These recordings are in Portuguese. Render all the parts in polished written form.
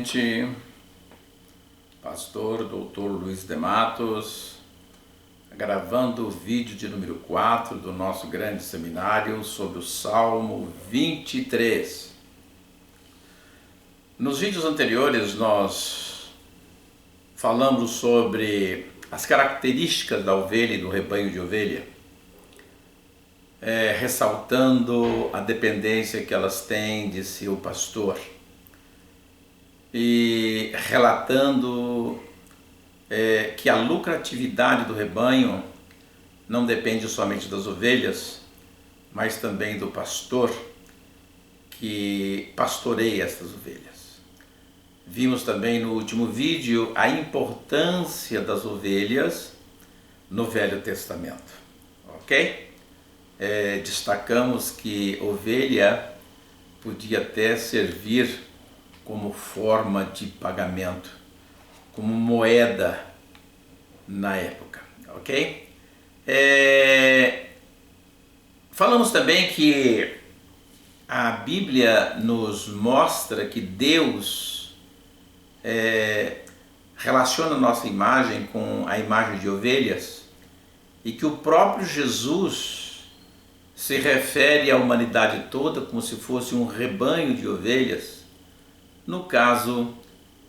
novamente, pastor Dr. Luiz de Matos, gravando o vídeo de número 4 do nosso grande seminário sobre o Salmo 23. Nos vídeos anteriores nós falamos sobre as características da ovelha e do rebanho de ovelha, ressaltando a dependência que elas têm de seu pastor e relatando que a lucratividade do rebanho não depende somente das ovelhas, mas também do pastor que pastoreia essas ovelhas. Vimos também no último vídeo a importância das ovelhas no Velho Testamento, ok? Destacamos que ovelha podia até servir como forma de pagamento, como moeda na época, ok? Falamos também que a Bíblia nos mostra que Deus relaciona a nossa imagem com a imagem de ovelhas e que o próprio Jesus se refere à humanidade toda como se fosse um rebanho de ovelhas, no caso,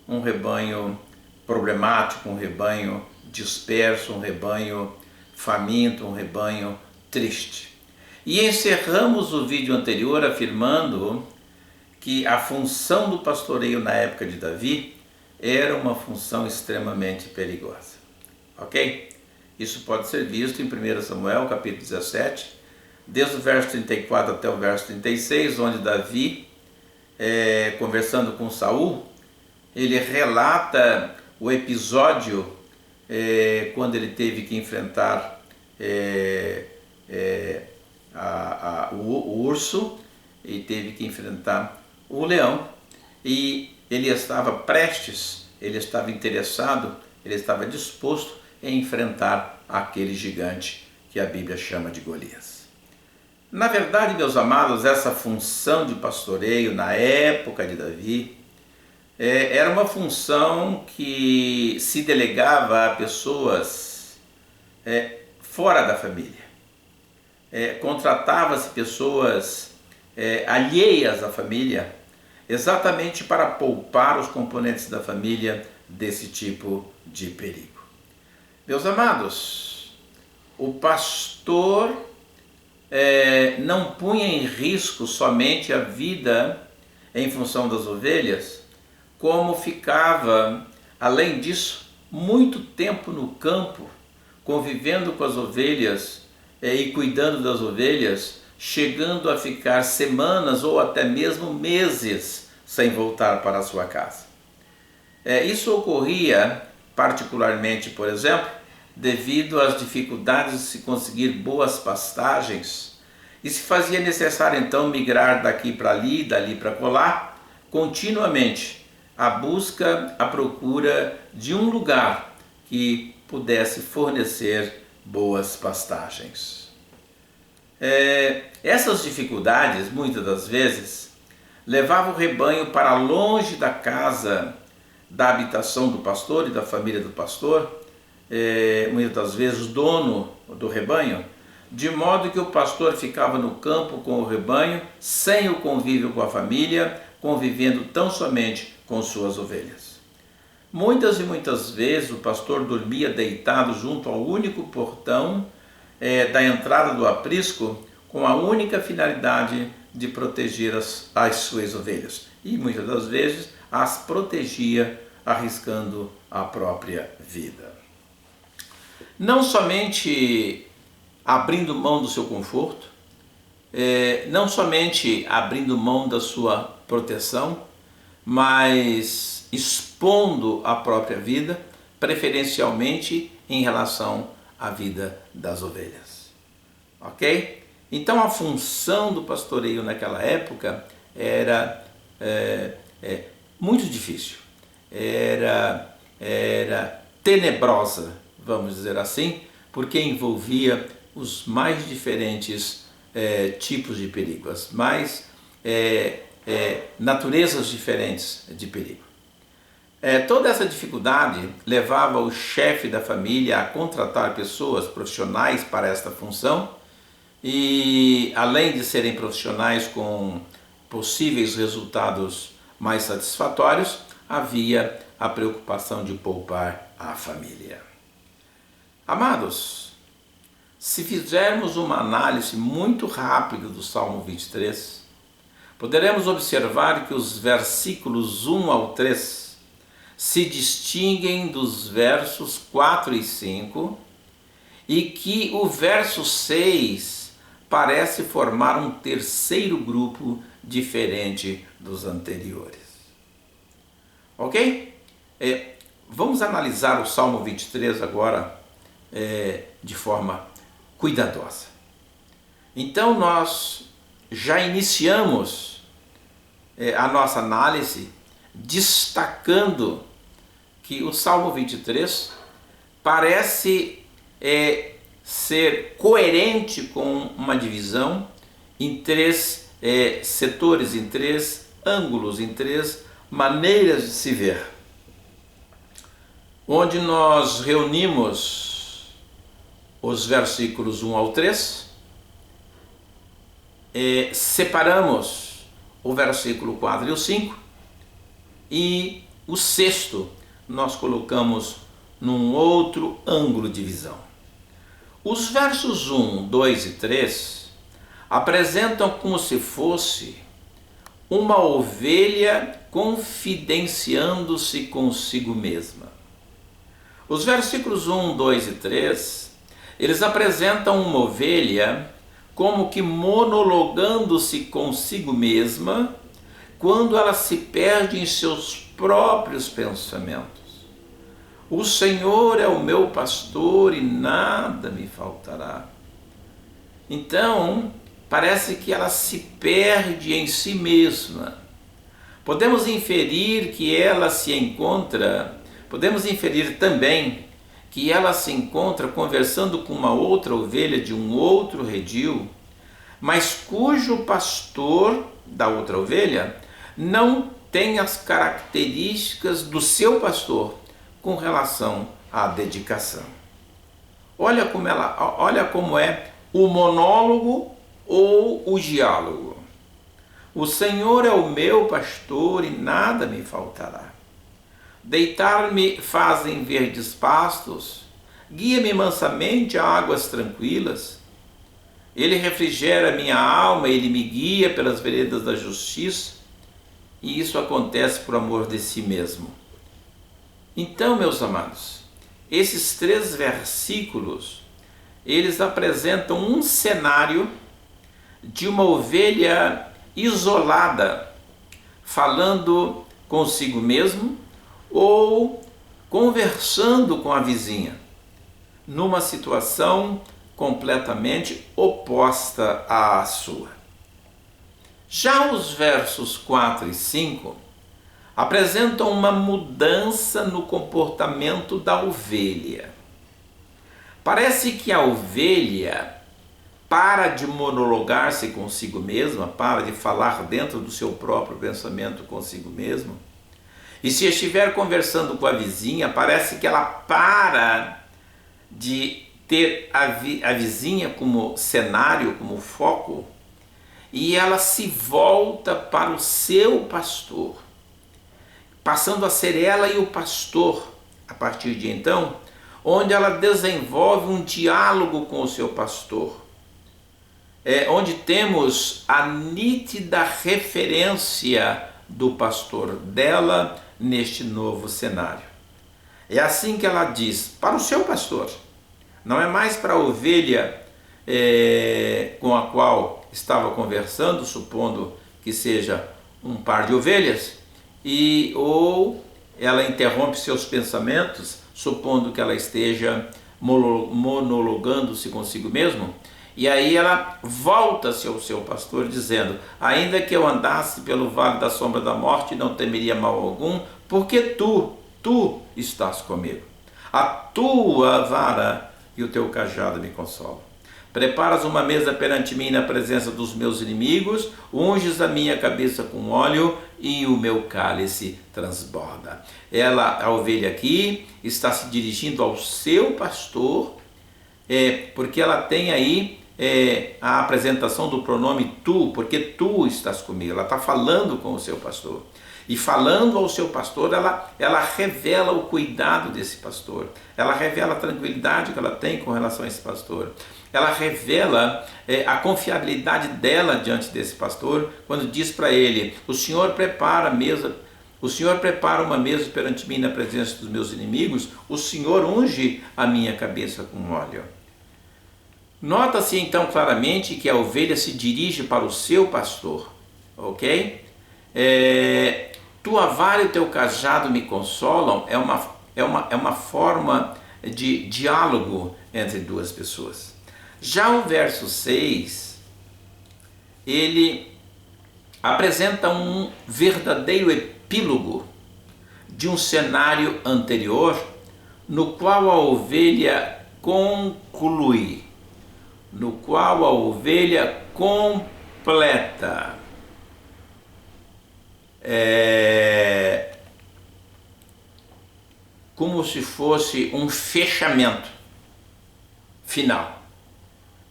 um rebanho problemático, um rebanho disperso, um rebanho faminto, um rebanho triste. E encerramos o vídeo anterior afirmando que a função do pastoreio na época de Davi era uma função extremamente perigosa, ok? Isso pode ser visto em 1 Samuel, capítulo 17, desde o verso 34 até o verso 36, onde Davi, conversando com Saul, ele relata o episódio quando ele teve que enfrentar o urso e teve que enfrentar o leão, e ele estava prestes, ele estava interessado, ele estava disposto a enfrentar aquele gigante que a Bíblia chama de Golias. Na verdade, meus amados, essa função de pastoreio na época de Davi era uma função que se delegava a pessoas fora da família. Contratava-se pessoas alheias à família, exatamente para poupar os componentes da família desse tipo de perigo. Meus amados, o pastor não punha em risco somente a vida em função das ovelhas, como ficava, além disso, muito tempo no campo, convivendo com as ovelhas e cuidando das ovelhas, chegando a ficar semanas ou até mesmo meses sem voltar para a sua casa. Isso ocorria particularmente, por exemplo, devido às dificuldades de se conseguir boas pastagens, e se fazia necessário então migrar daqui para ali, dali para colar, continuamente, à busca, à procura de um lugar que pudesse fornecer boas pastagens. Essas dificuldades, muitas das vezes, levavam o rebanho para longe da casa, da habitação do pastor e da família do pastor, muitas das vezes dono do rebanho, de modo que o pastor ficava no campo com o rebanho, sem o convívio com a família, convivendo tão somente com suas ovelhas. Muitas e muitas vezes o pastor dormia deitado junto ao único portão da entrada do aprisco, com a única finalidade de proteger as suas ovelhas. E muitas das vezes as protegia arriscando a própria vida. Não somente abrindo mão do seu conforto, não somente abrindo mão da sua proteção, mas expondo a própria vida, preferencialmente em relação à vida das ovelhas. Ok? Então a função do pastoreio naquela época era muito difícil, era tenebrosa, vamos dizer assim, porque envolvia os mais diferentes tipos de perigo, as mais naturezas diferentes de perigo. Toda essa dificuldade levava o chefe da família a contratar pessoas profissionais para esta função e, além de serem profissionais com possíveis resultados mais satisfatórios, havia a preocupação de poupar a família. Amados, se fizermos uma análise muito rápida do Salmo 23, poderemos observar que os versículos 1 ao 3 se distinguem dos versos 4 e 5 e que o verso 6 parece formar um terceiro grupo diferente dos anteriores. Ok? Vamos analisar o Salmo 23 agora de forma cuidadosa. Então nós já iniciamos a nossa análise destacando que o Salmo 23 parece ser coerente com uma divisão em três setores, em três ângulos, em três maneiras de se ver, onde nós reunimos os versículos 1 ao 3, separamos o versículo 4 e o 5, e o sexto nós colocamos num outro ângulo de visão. Os versos 1, 2 e 3 apresentam como se fosse uma ovelha confidenciando-se consigo mesma. Os versículos 1, 2 e 3, eles apresentam uma ovelha como que monologando-se consigo mesma quando ela se perde em seus próprios pensamentos. O Senhor é o meu pastor e nada me faltará. Então, parece que ela se perde em si mesma. Podemos inferir também que ela se encontra conversando com uma outra ovelha de um outro redil, mas cujo pastor da outra ovelha não tem as características do seu pastor com relação à dedicação. Olha como é o monólogo ou o diálogo. O Senhor é o meu pastor e nada me faltará. Deitar-me fazem verdes pastos, guia-me mansamente a águas tranquilas. Ele refrigera minha alma, ele me guia pelas veredas da justiça, e isso acontece por amor de si mesmo. Então, meus amados, esses três versículos, eles apresentam um cenário de uma ovelha isolada, falando consigo mesmo ou conversando com a vizinha, numa situação completamente oposta à sua. Já os versos 4 e 5 apresentam uma mudança no comportamento da ovelha. Parece que a ovelha para de monologar-se consigo mesma, para de falar dentro do seu próprio pensamento consigo mesma. E se estiver conversando com a vizinha, parece que ela para de ter a vizinha como cenário, como foco, e ela se volta para o seu pastor, passando a ser ela e o pastor, a partir de então, onde ela desenvolve um diálogo com o seu pastor, onde temos a nítida referência do pastor dela neste novo cenário. É assim que ela diz para o seu pastor, não é mais para a ovelha com a qual estava conversando, supondo que seja um par de ovelhas, ou ela interrompe seus pensamentos, supondo que ela esteja monologando-se consigo mesmo, e aí ela volta-se ao seu pastor dizendo: ainda que eu andasse pelo vale da sombra da morte, não temeria mal algum, porque tu estás comigo. A tua vara e o teu cajado me consolam. Preparas uma mesa perante mim na presença dos meus inimigos, unges a minha cabeça com óleo e o meu cálice transborda. A ovelha aqui está se dirigindo ao seu pastor, porque ela tem aí a apresentação do pronome tu, porque tu estás comigo. Ela está falando com o seu pastor. E falando ao seu pastor, ela revela o cuidado desse pastor. Ela revela a tranquilidade que ela tem com relação a esse pastor. Ela revela a confiabilidade dela diante desse pastor, quando diz para ele: o Senhor prepara uma mesa perante mim na presença dos meus inimigos, o Senhor unge a minha cabeça com óleo. Nota-se então claramente que a ovelha se dirige para o seu pastor, ok? Tua vara e o teu cajado me consolam é uma forma de diálogo entre duas pessoas. Já o verso 6, ele apresenta um verdadeiro epílogo de um cenário anterior, no qual a ovelha conclui, no qual a ovelha completa. Como se fosse um fechamento final.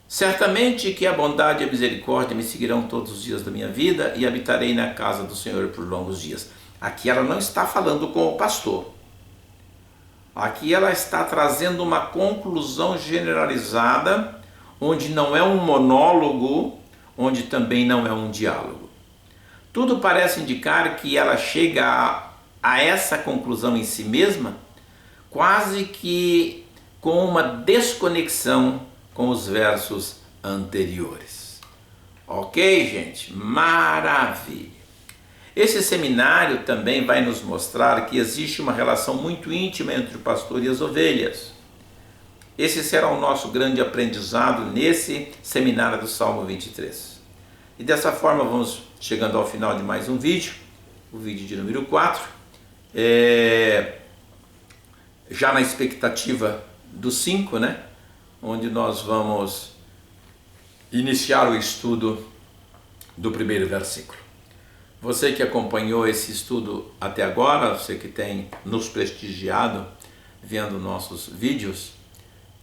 Certamente que a bondade e a misericórdia me seguirão todos os dias da minha vida e habitarei na casa do Senhor por longos dias. Aqui ela não está falando com o pastor. Aqui ela está trazendo uma conclusão generalizada, onde não é um monólogo, onde também não é um diálogo. Tudo parece indicar que ela chega a essa conclusão em si mesma, quase que com uma desconexão com os versos anteriores. Ok, gente? Maravilha! Esse seminário também vai nos mostrar que existe uma relação muito íntima entre o pastor e as ovelhas. Esse será o nosso grande aprendizado nesse seminário do Salmo 23. E dessa forma vamos chegando ao final de mais um vídeo, o vídeo de número 4, já na expectativa do 5, né? Onde nós vamos iniciar o estudo do primeiro versículo. Você que acompanhou esse estudo até agora, você que tem nos prestigiado vendo nossos vídeos,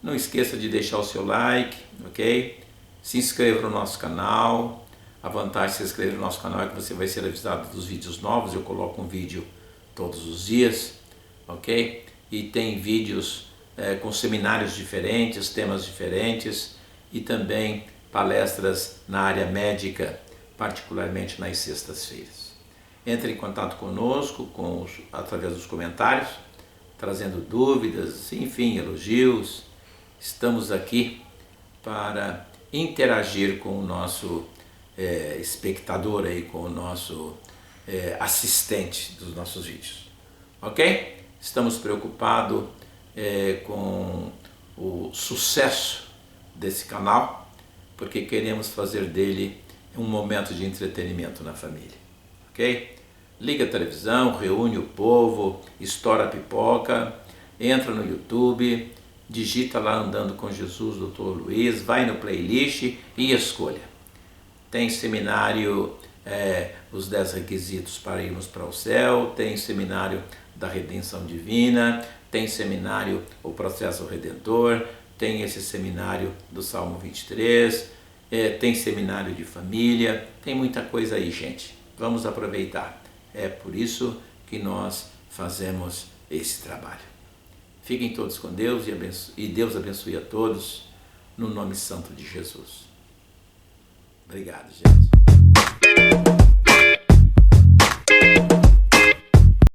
não esqueça de deixar o seu like, ok? Se inscreva no nosso canal. A vantagem de se inscrever no nosso canal é que você vai ser avisado dos vídeos novos. Eu coloco um vídeo todos os dias, ok? E tem vídeos com seminários diferentes, temas diferentes e também palestras na área médica, particularmente nas sextas-feiras. Entre em contato conosco através dos comentários, trazendo dúvidas, enfim, elogios. Estamos aqui para interagir com o nosso espectador, aí, com o nosso assistente dos nossos vídeos. Ok? Estamos preocupados com o sucesso desse canal, porque queremos fazer dele um momento de entretenimento na família, ok? Liga a televisão, reúne o povo, estoura a pipoca, entra no YouTube, digita lá Andando com Jesus, Dr. Luiz, vai no playlist e escolha. Tem seminário, os 10 requisitos para irmos para o céu, tem seminário da redenção divina, tem seminário O Processo Redentor, tem esse seminário do Salmo 23, tem seminário de família, tem muita coisa aí, gente. Vamos aproveitar. É por isso que nós fazemos esse trabalho. Fiquem todos com Deus e Deus abençoe a todos, no nome santo de Jesus. Obrigado, gente.